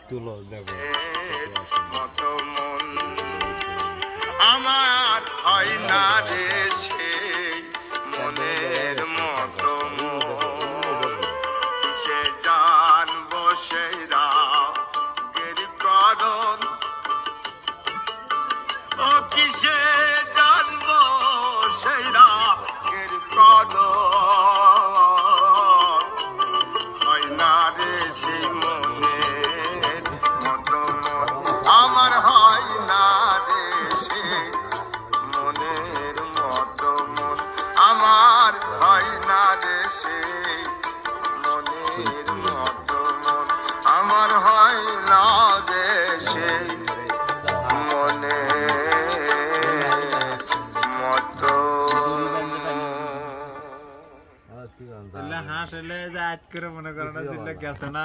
তুলো দেখো মতো মন আমার হয় না রে সেই মনের মতো মন কিসে জানবো সেই রাগের কারণ ও কিসে জানবো সেই রাগের কারণ হয় না রে সেই মনের মতো মন আমার হয় না রে সেই মনের মতো মন আমার হয় না রে সেই মনের মতো মন আমার হয় না রে সেই মনের মতো হাঁস এলে যে আজ করে মনে করো না গেছে না।